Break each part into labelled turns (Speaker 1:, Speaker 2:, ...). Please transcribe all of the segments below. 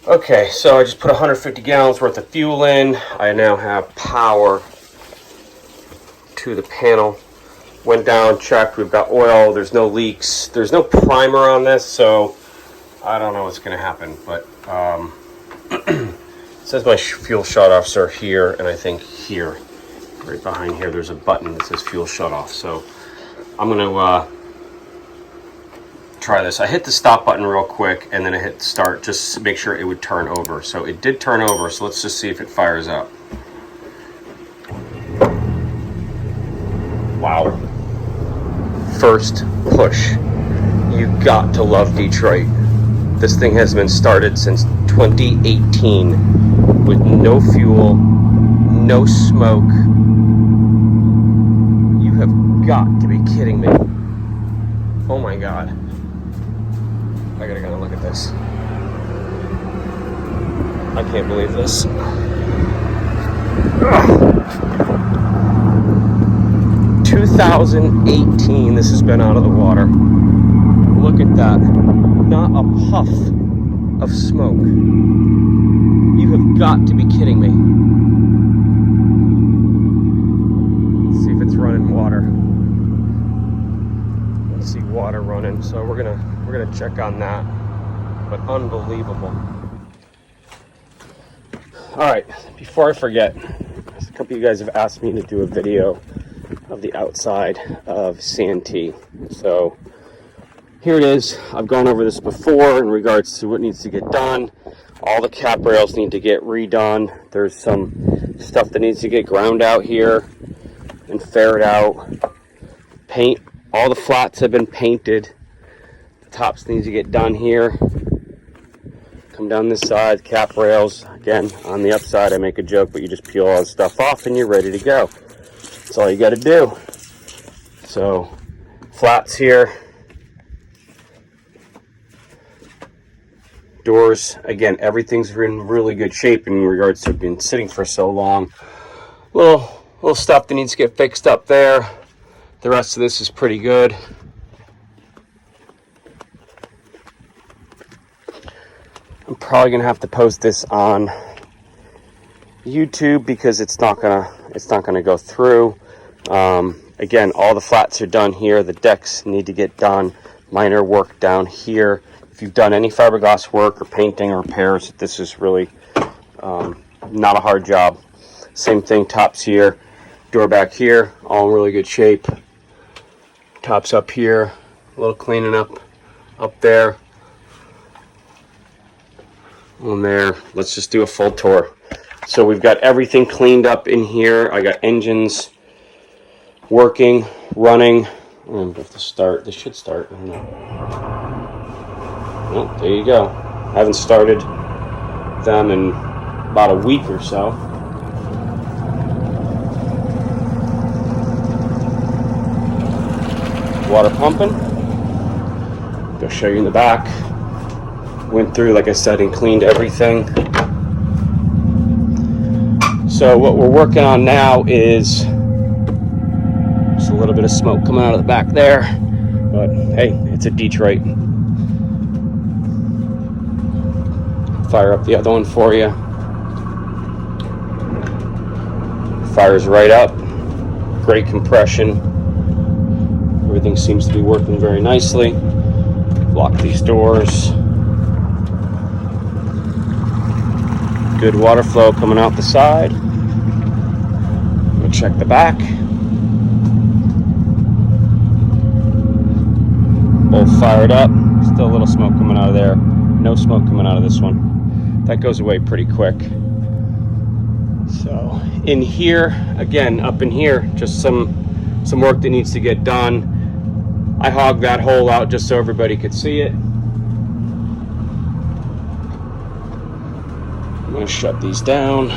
Speaker 1: Okay, so I just put 150 gallons worth of fuel in. I now have power to the panel. Went down, checked, we've got oil, there's no leaks. There's no primer on this, so I don't know what's gonna happen, but it says my fuel shutoffs are here, and I think here, right behind here, there's a button that says fuel shutoff. So I'm gonna try this. I hit the stop button real quick, and then I hit start just to make sure it would turn over. So it did turn over, so let's just see if it fires up. Wow. First push. You got to love Detroit. This thing has been started since 2018 with no fuel, no smoke. You have got to be kidding me. Oh my God. I gotta go look at this. I can't believe this. Ugh. 2018, this has been out of the water. Look at that. Not a puff of smoke. You have got to be kidding me. Let's see if it's running water. Let's see water running. So we're gonna check on that. But unbelievable. All right, before I forget, a couple of you guys have asked me to do a video of the outside of Santee. So here it is. I've gone over this before in regards to what needs to get done. All the cap rails need to get redone. There's some stuff that needs to get ground out here and ferret out. Paint, all the flats have been painted. The tops need to get done here. Come down this side, cap rails. Again, on the upside, I make a joke, but you just peel all the stuff off and you're ready to go. That's all you got to do. So, flats here. Doors, again, everything's in really good shape in regards to being sitting for so long. Little stuff that needs to get fixed up there. The rest of this is pretty good. I'm probably gonna have to post this on YouTube because it's not gonna go through. Again, all the flats are done here. The decks need to get done. Minor work down here. If you've done any fiberglass work or painting or repairs, this is really not a hard job. Same thing, tops here, door back here, all in really good shape. Tops up here, a little cleaning up there. On there, let's just do a full tour. So we've got everything cleaned up in here. I got engines working, running. I don't have to start. This should start. I don't know. Well, there you go. I haven't started them in about a week or so. Water pumping. Go show you in the back. Went through, like I said, and cleaned everything. So what we're working on now is just a little bit of smoke coming out of the back there. But hey, it's a Detroit. Fire up the other one for you. Fires right up. Great compression. Everything seems to be working very nicely. Lock these doors. Good water flow coming out the side. We'll check the back. Both fired up. Still a little smoke coming out of there. No smoke coming out of this one. That goes away pretty quick. So in here, again, up in here, just some work that needs to get done. I hogged that hole out just so everybody could see it. I'm going to shut these down.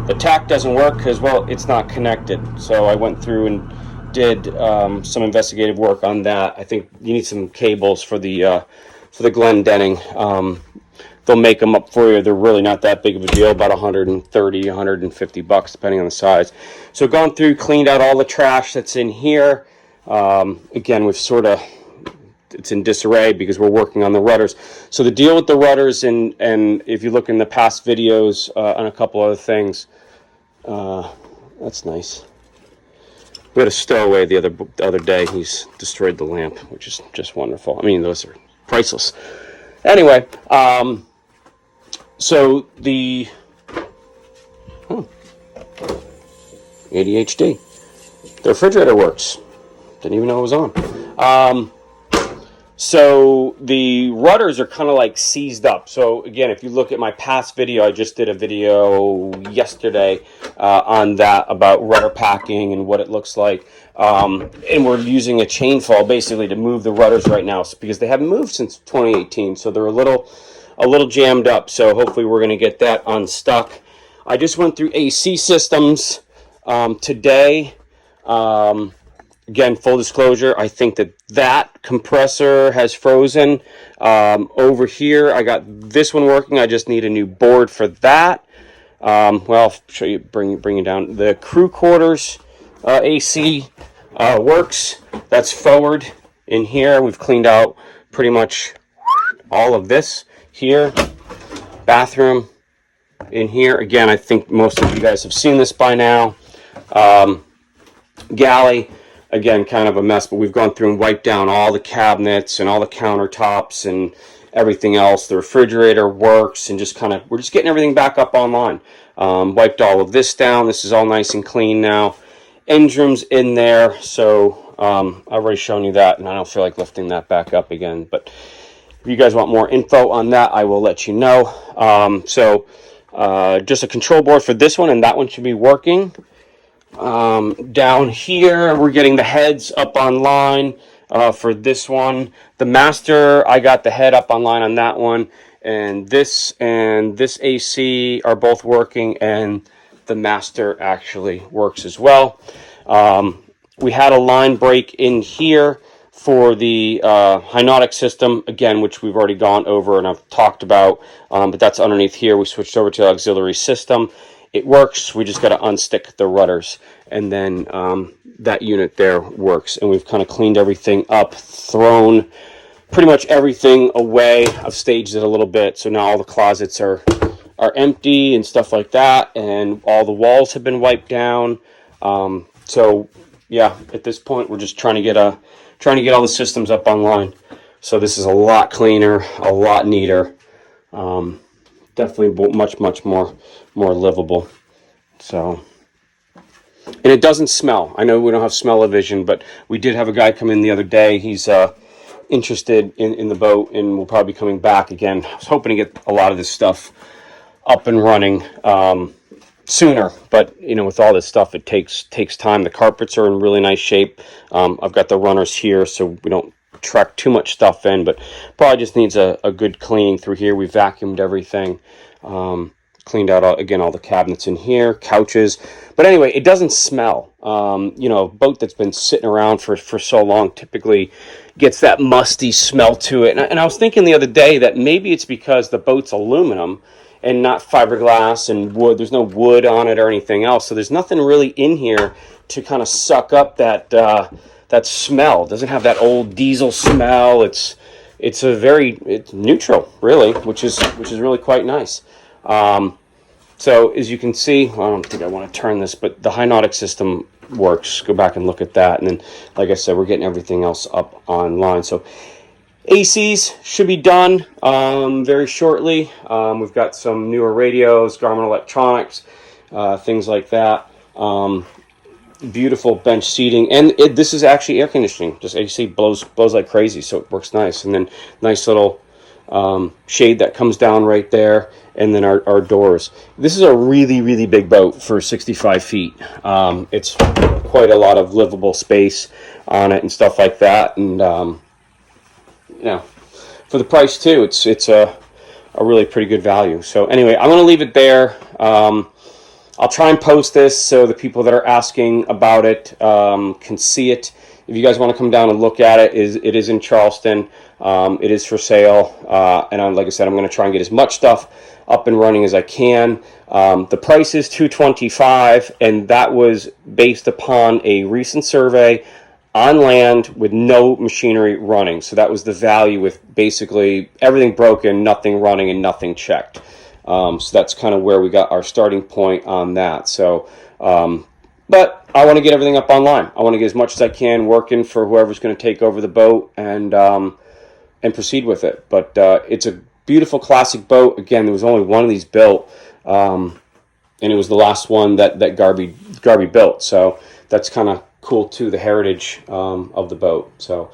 Speaker 1: The tack doesn't work because, well, it's not connected. So I went through and did some investigative work on that. I think you need some cables for the Glendenning. They'll make them up for you. They're really not that big of a deal, about 130, 150 bucks, depending on the size. So gone through, cleaned out all the trash that's in here. Again, we've sort of it's in disarray because we're working on the rudders. So the deal with the rudders, and if you look in the past videos on a couple other things, that's nice. We had a stowaway the other day. He's destroyed the lamp, which is just wonderful. I mean, those are priceless. Anyway, so the ADHD. The refrigerator works. Didn't even know it was on. So the rudders are kind of like seized up. So again, if you look at my past video, I just did a video yesterday on that about rudder packing and what it looks like. And we're using a chain fall basically to move the rudders right now because they haven't moved since 2018. So they're a little jammed up. So hopefully we're going to get that unstuck. I just went through AC systems today. Again, full disclosure, I think that compressor has frozen. Over here, I got this one working. I just need a new board for that. Well, I'll show you, bring you down. The crew quarters AC works. That's forward in here. We've cleaned out pretty much all of this here. Bathroom in here. Again, I think most of you guys have seen this by now. Galley. Again, kind of a mess, but we've gone through and wiped down all the cabinets and all the countertops and everything else. The refrigerator works, and we're just getting everything back up online. Wiped all of this down. This is all nice and clean now. Engine room's in there, so I've already shown you that, and I don't feel like lifting that back up again. But if you guys want more info on that, I will let you know. Just a control board for this one, and that one should be working. Down here, we're getting the heads up online for this one. The master, I got the head up online on that one, and this AC are both working, and the master actually works as well. We had a line break in here for the hypnotic system, again, which we've already gone over and I've talked about, but that's underneath here. We switched over to the auxiliary system. It works. We just got to unstick the rudders, and then that unit there works. And we've kind of cleaned everything up, thrown pretty much everything away. I've staged it a little bit, so now all the closets are empty and stuff like that, and all the walls have been wiped down. So yeah, at this point, we're just trying to get all the systems up online. So this is a lot cleaner, a lot neater. Definitely much more livable. So, and it doesn't smell. I know we don't have smell-o-vision, but we did have a guy come in the other day. He's interested in the boat, and will probably be coming back again. I was hoping to get a lot of this stuff up and running sooner, but with all this stuff, it takes time. The carpets are in really nice shape. I've got the runners here, so we don't track too much stuff in, but probably just needs a good cleaning through here. We vacuumed everything, cleaned out all the cabinets in here, couches. But anyway, it doesn't smell. A boat that's been sitting around for so long typically gets that musty smell to it. And I was thinking the other day that maybe it's because the boat's aluminum and not fiberglass and wood. There's no wood on it or anything else, so there's nothing really in here to kind of suck up that smell. It doesn't have that old diesel smell. It's neutral, really, which is really quite nice. So as you can see, I don't think I want to turn this, but the hypnotic system works. Go back and look at that. And then, like I said, we're getting everything else up online. So ACs should be done very shortly. We've got some newer radios, Garmin electronics, things like that. Beautiful bench seating, and this is actually air conditioning. Just AC blows like crazy, so it works nice. And then nice little shade that comes down right there, and then our doors. This is a really big boat for 65 feet. It's quite a lot of livable space on it and stuff like that. And for the price too, it's a really pretty good value. So anyway, I'm going to leave it there. I'll try and post this so the people that are asking about it can see it. If you guys want to come down and look at it, it is in Charleston. It is for sale. And like I said, I'm going to try and get as much stuff up and running as I can. The price is $225, and that was based upon a recent survey on land with no machinery running. So that was the value, with basically everything broken, nothing running, and nothing checked. So that's kind of where we got our starting point on that. So, but I want to get everything up online. I want to get as much as I can working for whoever's going to take over the boat, and proceed with it. But it's a beautiful classic boat. Again, there was only one of these built, and it was the last one that Grebe built. So that's kind of cool too, the heritage of the boat. So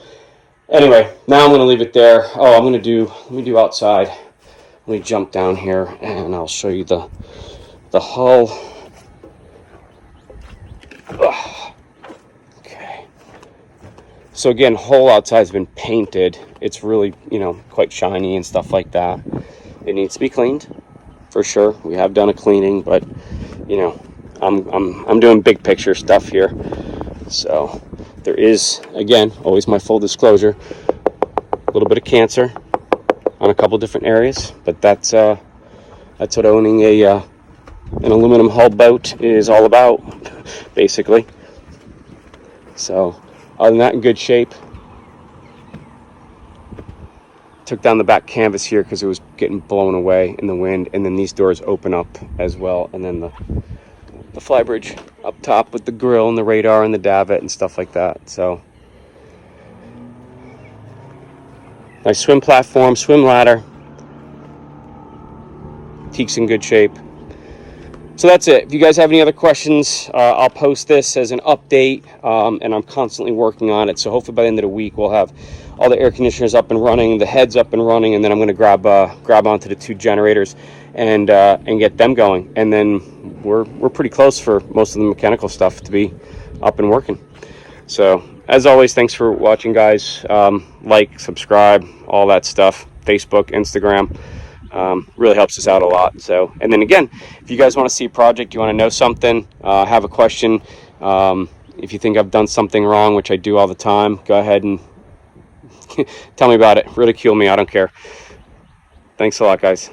Speaker 1: anyway, now I'm going to leave it there. Oh, let me do outside. Let me jump down here and I'll show you the hull. Ugh. Okay. So again, hull outside has been painted. It's really, quite shiny and stuff like that. It needs to be cleaned for sure. We have done a cleaning, but I'm doing big picture stuff here. So there is, again, always my full disclosure, a little bit of cancer on a couple different areas, but that's what owning an aluminum hull boat is all about, basically. So other than that, in good shape. Took down the back canvas here because it was getting blown away in the wind, and then these doors open up as well, and then the flybridge up top with the grill and the radar and the davit and stuff like that. So nice swim platform, swim ladder. Teak's in good shape. So that's it. If you guys have any other questions, I'll post this as an update, and I'm constantly working on it. So hopefully by the end of the week we'll have all the air conditioners up and running, the heads up and running, and then I'm going to grab onto the 2 generators and get them going. And then we're pretty close for most of the mechanical stuff to be up and working. So as always, thanks for watching, guys. Like, subscribe, all that stuff. Facebook, Instagram. Really helps us out a lot. So, and then again, if you guys want to see a project, you want to know something, have a question, if you think I've done something wrong, which I do all the time, go ahead and tell me about it. Ridicule me, I don't care. Thanks a lot, guys.